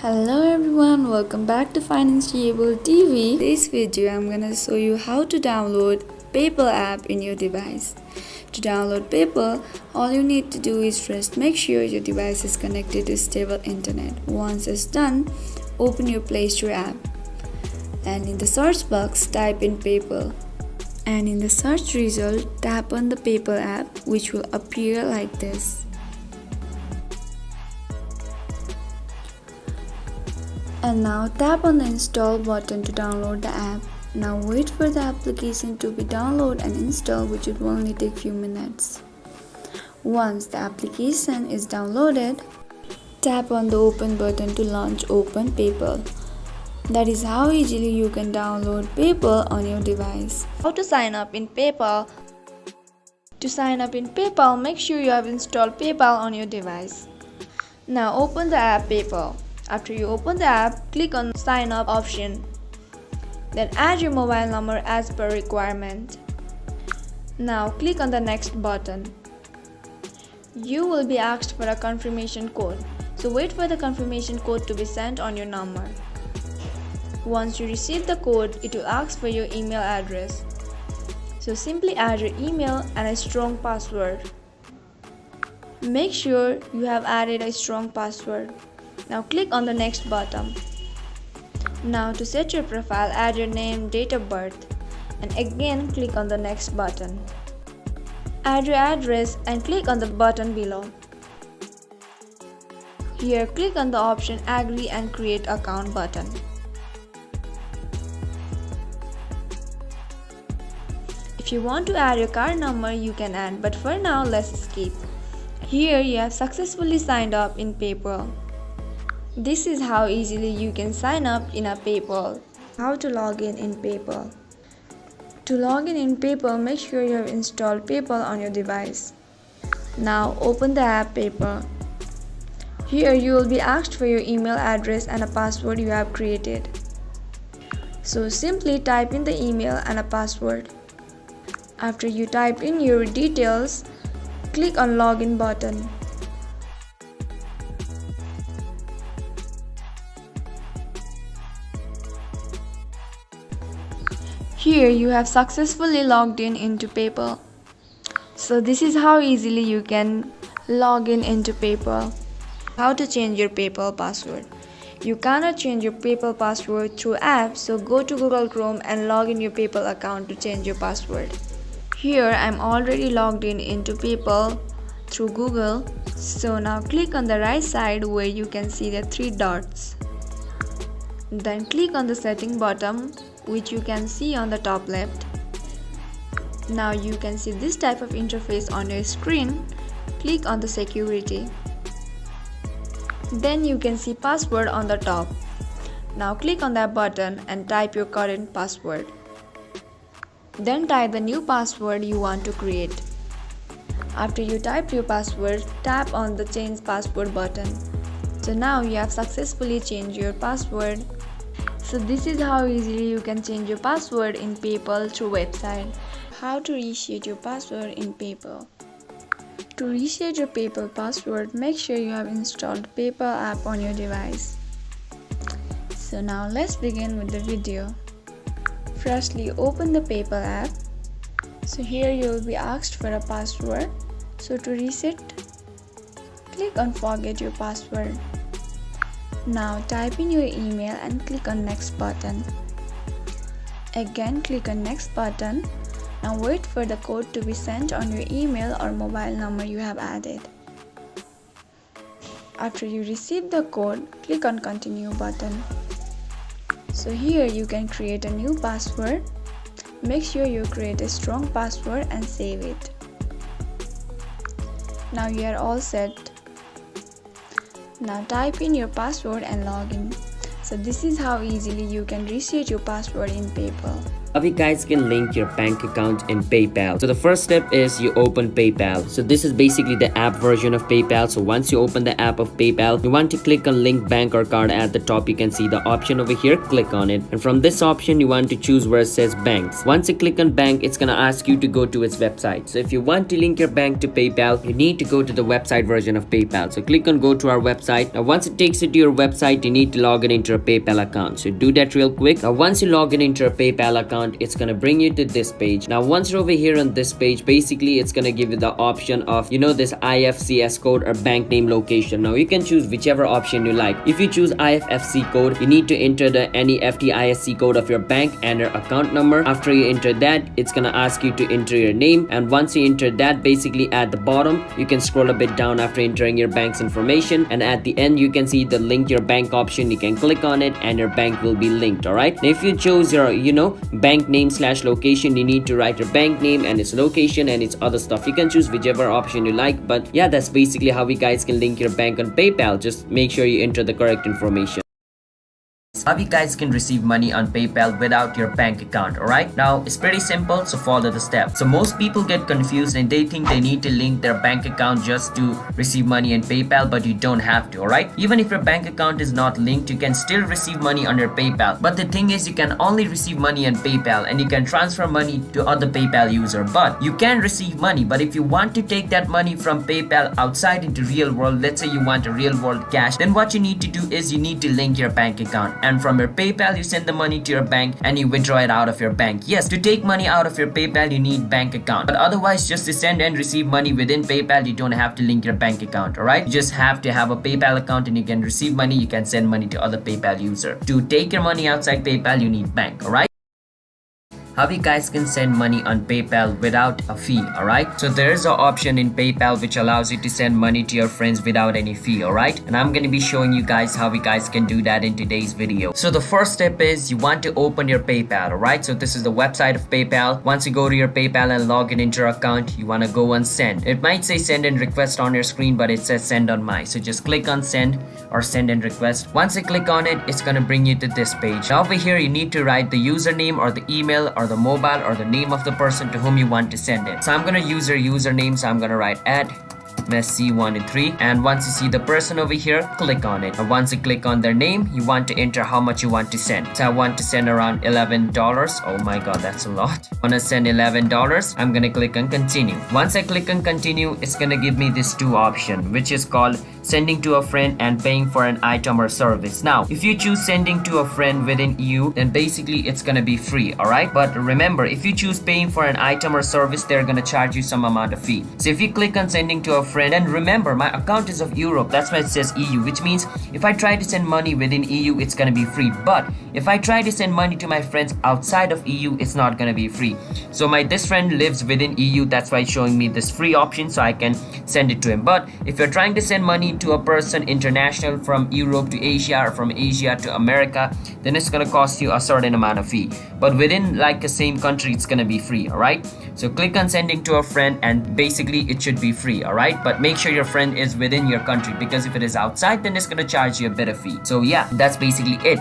Hello everyone, welcome back to Financiable TV. In this video, I'm gonna show you how to download PayPal app in your device. To download PayPal, all you need to do is first make sure your device is connected to stable internet. Once it's done, open your Play Store app and in the search box type in PayPal. And in the search result, tap on the PayPal app which will appear like this. And now tap on the install button to download the app. Now wait for the application to be downloaded and installed, which will only take few minutes. Once the application is downloaded, tap on the open button to launch Open PayPal. That is how easily you can download PayPal on your device. How to sign up in PayPal? To sign up in PayPal, make sure you have installed PayPal on your device. Now open the app PayPal. After you open the app, click on Sign Up option. Then add your mobile number as per requirement. Now click on the Next button. You will be asked for a confirmation code. So wait for the confirmation code to be sent on your number. Once you receive the code, it will ask for your email address. So simply add your email and a strong password. Make sure you have added a strong password. Now click on the Next button. Now to set your profile, add your name, date of birth, and again click on the Next button. Add your address and click on the button below. Here click on the option Agree and Create Account button. If you want to add your card number, you can add, but for now let's skip. Here you have successfully signed up in PayPal. This is how easily you can sign up in a PayPal. How to log in PayPal? To log in PayPal, make sure you have installed PayPal on your device. Now open the app PayPal. Here you will be asked for your email address and a password you have created. So simply type in the email and a password. After you type in your details, click on Login button. Here you have successfully logged in into PayPal. So this is how easily you can log in into PayPal. How to change your PayPal password? You cannot change your PayPal password through apps, so go to Google Chrome and log in your PayPal account to change your password. Here I'm already logged in into PayPal through Google. So now click on the right side where you can see the three dots. Then click on the setting button, which you can see on the top left. Now you can see this type of interface on your screen. Click on the security. Then you can see password on the top. Now click on that button and type your current password. Then type the new password you want to create. After you type your password, tap on the change password button. So now you have successfully changed your password. So this is how easily you can change your password in PayPal through website. How to reset your password in PayPal? To reset your PayPal password, make sure you have installed PayPal app on your device. So now let's begin with the video. Firstly, open the PayPal app. So here you will be asked for a password. So to reset, click on Forget your password. Now type in your email and click on Next button. Again click on Next button. Now wait for the code to be sent on your email or mobile number you have added. After you receive the code, click on Continue button. So here you can create a new password. Make sure you create a strong password and save it. Now you are all set. Now type in your password and log in. So this is how easily you can reset your password in PayPal. How you guys can link your bank account in PayPal. So the first step is you open PayPal. So this is basically the app version of PayPal. So once you open the app of PayPal, you want to click on link bank or card. At the top you can see the option over here. Click on it, and from this option you want to choose where it says banks. Once you click on bank, it's gonna ask you to go to its website. So if you want to link your bank to PayPal, you need to go to the website version of PayPal. So click on go to our website. Now once it takes you to your website, you need to log in into a PayPal account. So do that real quick. Now once you log in into a PayPal account, it's gonna bring you to this page. Now once you're over here on this page, basically it's gonna give you the option of this IFSC code or bank name location. Now you can choose whichever option you like. If you choose IFSC code, you need to enter the NEFT ISC code of your bank and your account number. After you enter that, it's gonna ask you to enter your name, and once you enter that, basically at the bottom you can scroll a bit down after entering your bank's information, and at the end you can see the link your bank option. You can click on it and your bank will be linked. All right, now if you chose your bank name / location, you need to write your bank name and its location and its other stuff. You can choose whichever option you like, but yeah, that's basically how you guys can link your bank on PayPal. Just make sure you enter the correct information. How you guys can receive money on PayPal without your bank account. Alright, now it's pretty simple, so follow the steps. So most people get confused and they think they need to link their bank account just to receive money in PayPal, but you don't have to. Alright, even if your bank account is not linked, you can still receive money on your PayPal. But the thing is, you can only receive money on PayPal and you can transfer money to other PayPal user, but you can receive money. But if you want to take that money from PayPal outside into real world, let's say you want a real world cash, then what you need to do is you need to link your bank account, and from your PayPal you send the money to your bank and you withdraw it out of your bank. Yes, to take money out of your PayPal you need bank account, but otherwise just to send and receive money within PayPal you don't have to link your bank account. Alright, you just have to have a PayPal account and you can receive money, you can send money to other PayPal user. To take your money outside PayPal you need bank. Alright, how you guys can send money on PayPal without a fee. Alright, so there is an option in PayPal which allows you to send money to your friends without any fee. Alright, and I'm going to be showing you guys how you guys can do that in today's video. So the first step is you want to open your PayPal. Alright, so this is the website of PayPal. Once you go to your PayPal and log in into your account, you want to go on send. It might say send and request on your screen, but it says send on my, so just click on send or send and request. Once you click on it, it's going to bring you to this page. Now over here you need to write the username or the email or the mobile or the name of the person to whom you want to send it. So I'm gonna use your username, so I'm gonna write @Messi123, and once you see the person over here, click on it. And once you click on their name, you want to enter how much you want to send. So I want to send around $11. Oh my god, that's a lot. I want to send $11. I'm gonna click on continue. Once I click on continue, it's gonna give me this two option, which is called sending to a friend and paying for an item or service. Now if you choose sending to a friend within EU, then basically it's gonna be free. Alright, but remember, if you choose paying for an item or service, they're gonna charge you some amount of fee. So if you click on sending to a friend, and remember my account is of Europe, that's why it says EU, which means if I try to send money within EU, it's gonna be free. But if I try to send money to my friends outside of EU, it's not gonna be free. So this friend lives within EU, that's why it's showing me this free option, so I can send it to him. But if you're trying to send money to a person international from Europe to Asia or from Asia to America, then it's gonna cost you a certain amount of fee. But within like the same country, it's gonna be free. Alright, so click on sending to a friend and basically it should be free. Alright, but make sure your friend is within your country, because if it is outside, then it's gonna charge you a bit of fee. So yeah, that's basically it.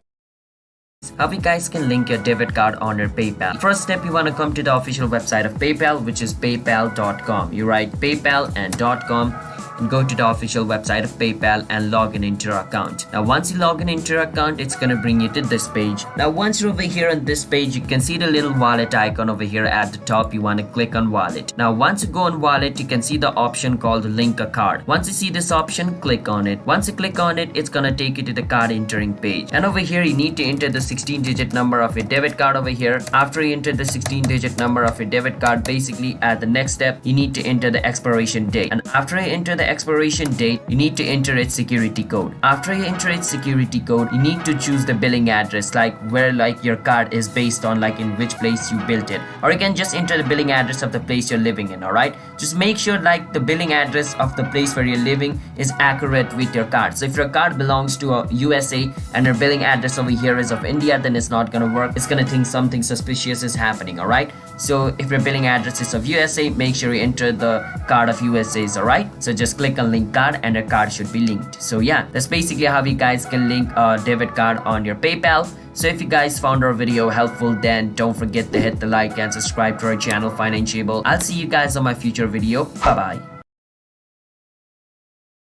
How you guys can link your debit card on your PayPal. First step, you want to come to the official website of PayPal, which is paypal.com. You write PayPal and .com and go to the official website of PayPal and log in into your account. Now once you log in into your account, it's gonna bring you to this page. Now once you're over here on this page, you can see the little wallet icon over here at the top. You want to click on wallet. Now once you go on wallet, you can see the option called link a card. Once you see this option, click on it. Once you click on it, it's gonna take you to the card entering page, and over here you need to enter the 16-digit number of your debit card over here. After you enter the 16-digit number of your debit card, basically at the next step you need to enter the expiration date, and after you enter the expiration date, you need to enter its security code. After you enter its security code, you need to choose the billing address, like where your card is based on, like in which place you built it, or you can just enter the billing address of the place you're living in. Alright, just make sure the billing address of the place where you're living is accurate with your card. So if your card belongs to a USA and your billing address over here is of India, then it's not gonna work. It's gonna think something suspicious is happening. Alright, so if your billing address is of USA, make sure you enter the card of USA's. Alright, so just click on link card and a card should be linked. So yeah, that's basically how you guys can link a debit card on your PayPal. So if you guys found our video helpful, then don't forget to hit the like and subscribe to our channel Financiable. I'll see you guys on my future video. Bye bye.